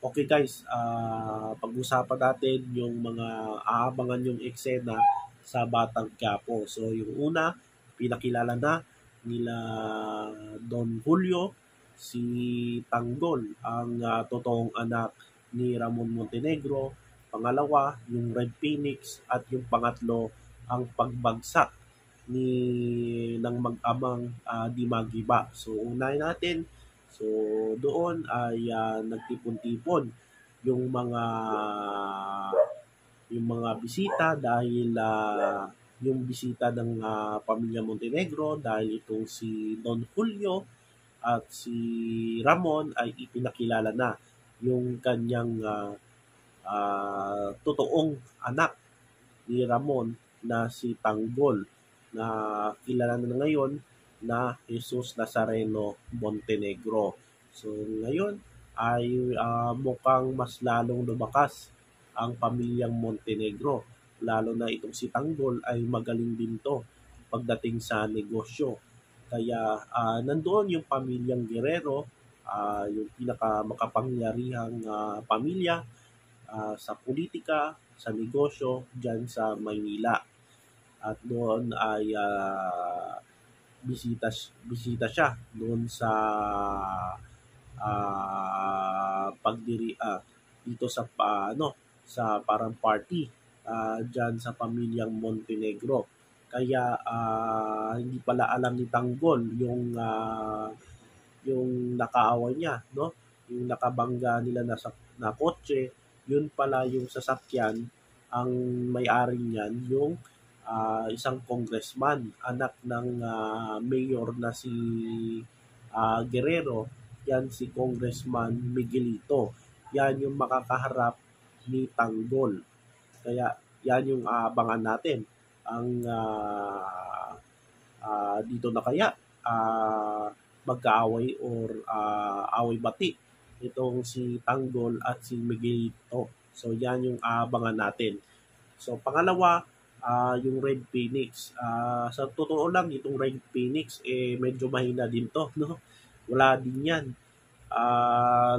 Okay guys, pag-usapan natin yung mga aabangan yung eksena sa Batang Quiapo. So yung una, pinakilala na nila Don Julio, si Tanggol, ang totoong anak ni Ramon Montenegro. Pangalawa, yung Red Phoenix. At yung pangatlo, ang pagbagsak ng mag-amang Di Magiba. So unahin natin. So doon ay nagtipon-tipon yung mga bisita dahil yung bisita ng pamilya Montenegro dahil itong si Don Julio at si Ramon ay ipinakilala na yung kanyang totoong anak ni Ramon na si Tanggol na kilala na ngayon na Jesus Nazareno Montenegro. So ngayon ay mukhang mas lalong lumakas ang pamilyang Montenegro. Lalo na itong si Tanggol ay magaling din to pagdating sa negosyo. Kaya nandoon yung pamilyang Guerrero, yung pinakamakapangyarihang pamilya sa politika, sa negosyo dyan sa Maynila. At doon ay bisita siya doon sa dito sa sa parang party diyan sa pamilyang Montenegro. Kaya hindi pala alam ni Tanggol yung nakaaway niya, no? Yung nakabangga nila na kotse, yun pala yung sasakyan, ang may-ari niyan yung isang congressman, anak ng mayor na si Guerrero. Yan si Congressman Miguelito. Yan yung makakaharap ni Tanggol. Kaya yan yung abangan natin. Ang dito na kaya magkaaway or away-bati itong si Tanggol at si Miguelito. So yan yung abangan natin. So pangalawa, yung Red Phoenix. Sa totoo lang, itong Red Phoenix medyo mahina din to, no? Wala din yan.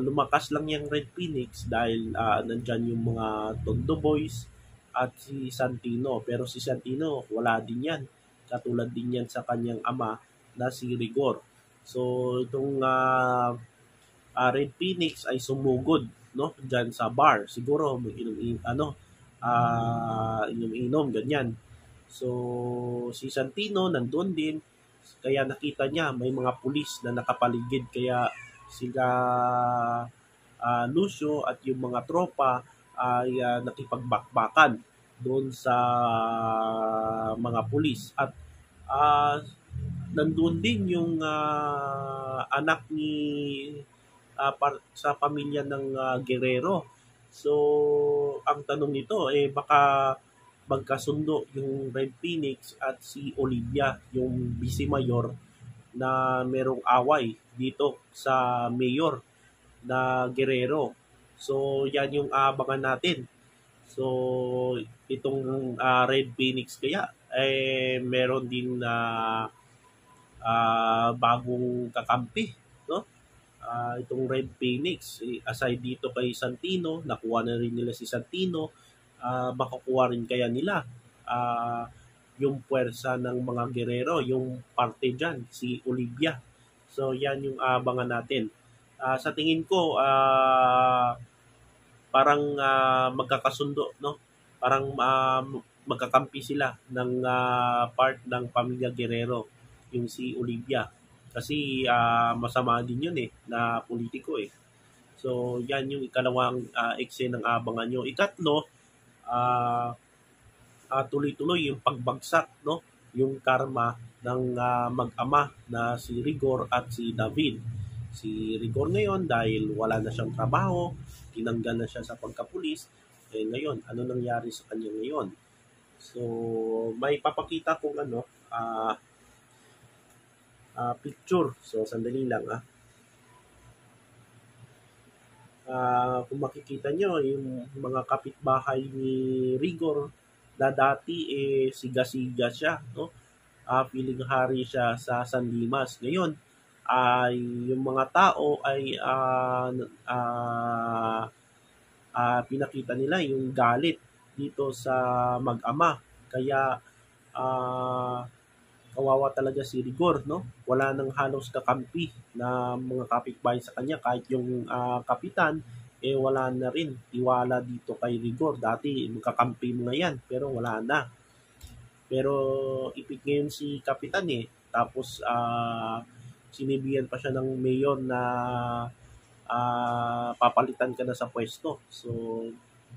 Lumakas lang yung Red Phoenix dahil nandyan yung mga Tondo Boys at si Santino. Pero si Santino, wala din yan. Katulad din yan sa kanyang ama na si Rigor. So itong Red Phoenix ay sumugod, no, diyan sa bar. Siguro inom ganyan. So si Santino nandun din, kaya nakita niya may mga pulis na nakapaligid, kaya sila Lucio at yung mga tropa ay nakipagbakbakan doon sa mga pulis. At nandun din yung anak ni sa pamilya ng Guerrero. So ang tanong nito baka magkasundo yung Red Phoenix at si Olivia, yung vice mayor, na merong away dito sa mayor na Guerrero. So yan yung abangan natin. So itong Red Phoenix kaya meron din na bagong kakampi, no? Itong Red Phoenix, aside dito kay Santino, nakuha na rin nila si Santino, makukuha rin kaya nila yung puwersa ng mga Guerrero, yung parte dyan, si Olivia. So yan yung abangan natin. Sa tingin ko, parang magkakasundo, no? Parang magkakampi sila ng part ng pamilya Guerrero, yung si Olivia. Kasi masama din yun na politiko . So yan yung ikalawang eksena ng abangan nyo. Ikatlo, tuloy-tuloy yung pagbagsak, no? Yung karma ng mag-ama na si Rigor at si David. Si Rigor ngayon dahil wala na siyang trabaho, tinanggal na siya sa pagkapulis. Ngayon, ano nangyari sa kanya ngayon? So may papakita kung picture. So sandali lang kung makikita nyo yung mga kapitbahay ni Rigor na dati siga-siga siya, no? Feeling hari siya sa San Dimas. Ngayon ay yung mga tao ay pinakita nila yung galit dito sa mag-ama. Kaya kawawa talaga si Rigor, no? Wala nang halos kakampi na mga kapitbahay sa kanya, kahit yung kapitan, wala na rin tiwala dito kay Rigor. Dati magkakampi mga yan, pero wala na. Pero ipit ngayon si kapitan tapos sinibihan pa siya ng mayor na papalitan ka na sa pwesto. So,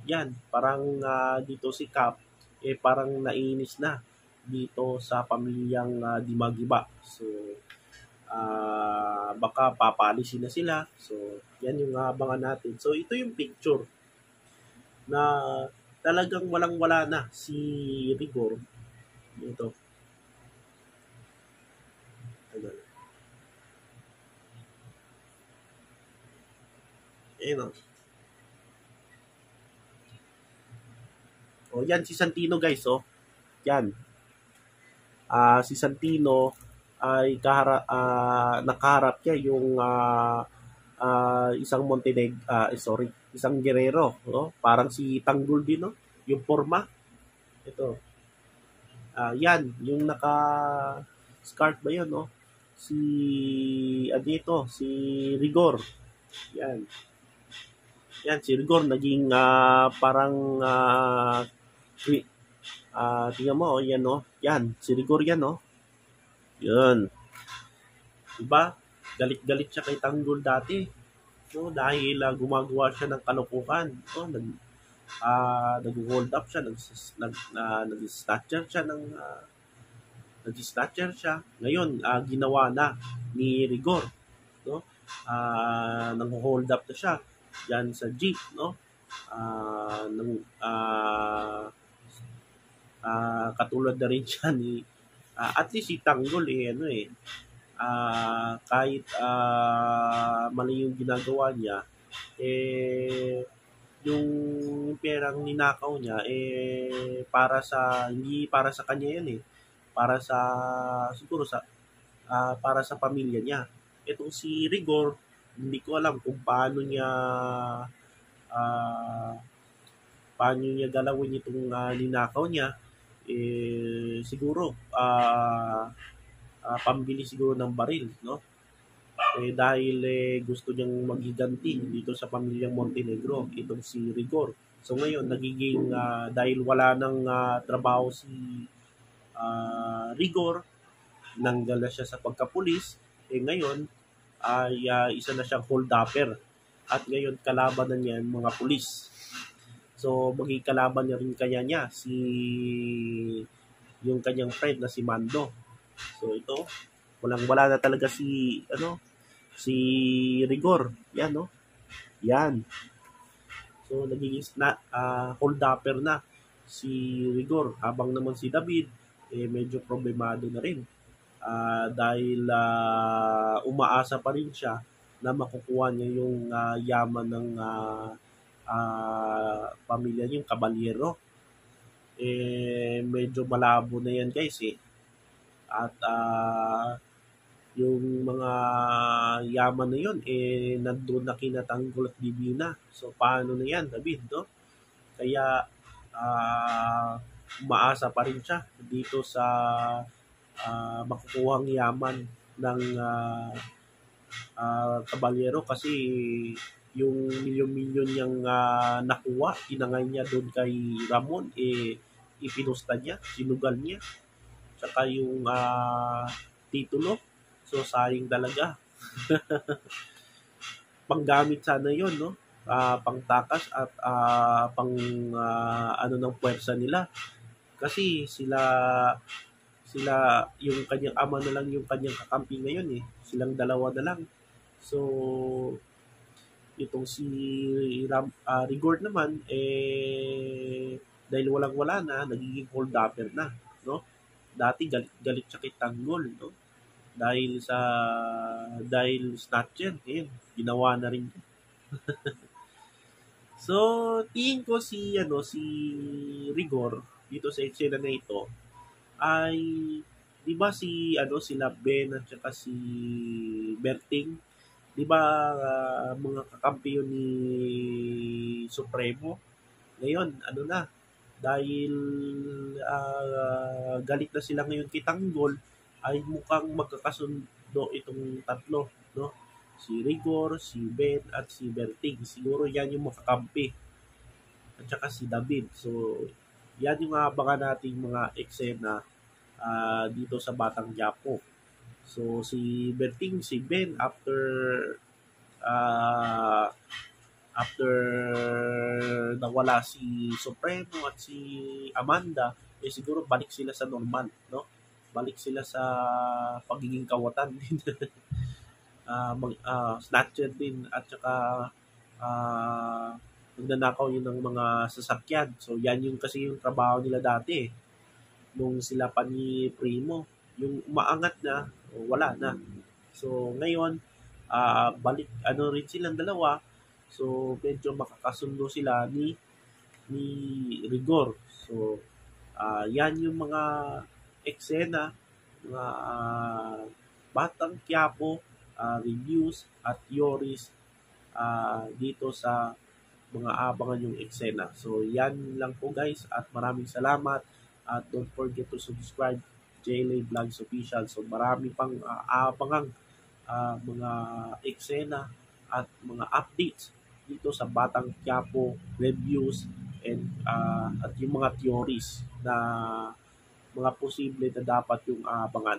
yan, parang dito si Cap, parang nainis na dito sa pamilyang Dimagiba. So, baka papalisin na sila. So, yan yung abangan natin. So, ito yung picture na talagang walang-wala na si Rigor. Ito. Ayan o. O, yan si Santino guys, oh. Yan. Si Santino ay nakaharap niya yung isang isang Guerrero, no? Parang si Tanggol din, no? Yung forma. Ito. Yan, yung naka-scarf ba yun, no? Si Rigor. Yan. Yan, si Rigor naging parang tingnan mo, yan, no? Yan, si Rigor yan, no? Yun. Diba? Galit-galit siya kay Tanggol dati. No? Dahil gumagawa siya ng kalokohan. No? Nag-hold up siya, nag-snatcher siya nag-snatcher siya. Ngayon, ginawa na ni Rigor. No? Nang-hold up na siya yan sa jeep, no? Katulad na rin siya ni at least si Tanggol kahit mali yung ginagawa niya, yung perang ninakaw niya hindi para sa kanya yan para sa siguro para sa pamilya niya. Itong si Rigor, hindi ko alam kung paano niya galawin itong ninakaw niya. Siguro pambili siguro ng baril, no? Dahil gusto niyang maghiganti dito sa pamilyang Montenegro, itong si Rigor. So ngayon nagiging dahil wala nang trabaho si Rigor, nanggal na siya sa pagkapulis, ngayon ay isa na siyang hold-upper. At ngayon kalaban na niya yung mga pulis. So maging kalaban niya rin niya yung kanyang friend na si Mando. So ito, wala na talaga si Rigor. Yan, no? Yan. So nagiging hold-upper na si Rigor, habang naman si David medyo problemado na rin. Dahil umaasa pa rin siya na makukuha niya yung yaman ng pamilya niya, yung Caballero. Medyo malabo na yan guys at yung mga yaman na yun nandun na kina Tanggol at Divina. So paano na yan, David, no? Kaya umaasa pa rin siya dito sa makukuhang yaman ng Caballero, kasi yung milyon-milyon niyang nakuha, tinangay niya doon kay Ramon, ipinusta niya, sinugal niya. Saka yung titulo, so sayang talaga. Panggamit sana yon, no? Pangtakas at pang ng puwersa nila. Kasi sila yung kanyang ama na lang yung kanyang kakampi ngayon Silang dalawa na lang. So itong si Rigor naman dahil walang-wala na, nagiging hold-upper na, no? Dati galit siya kay Tanggol, no? Dahil snatcher, ginawa na rin. So tingin ko si Rigor dito sa eksena na ito ay, di ba sila Ben at saka si Berting, di ba mga kakampiyon ni Supremo. Ngayon, ano na, dahil galit na sila ngayon kay Tanggol, ay mukhang magkakasundo itong tatlo, no? Si Rigor, si Ben, at si Berting. Siguro yan yung makakampi. At saka si David. So, yan yung abangan nating mga eksena dito sa Batang Quiapo. So, si Berting, si Ben, uh, after nawala si Supremo at si Amanda, eh siguro balik sila sa normal, no? Balik sila sa pagiging kawatan din. Snatcher din at saka uh, magnanakaw yun ng mga sasakyan. So yan yung kasi yung trabaho nila dati nung sila pa ni Primo. Yung umaangat na, wala na. So ngayon, balik ano rin silang dalawa. So medyo makakasundo sila ni Rigor. So yan yung mga eksena, mga Batang Quiapo, reviews at theories dito sa mga abangan yung eksena. So yan lang po guys at maraming salamat at don't forget to subscribe JLA Vlogs Official. So marami pang abangang mga eksena at mga updates dito sa Batang Quiapo reviews and at yung mga theories na mga posible na dapat yung abangan.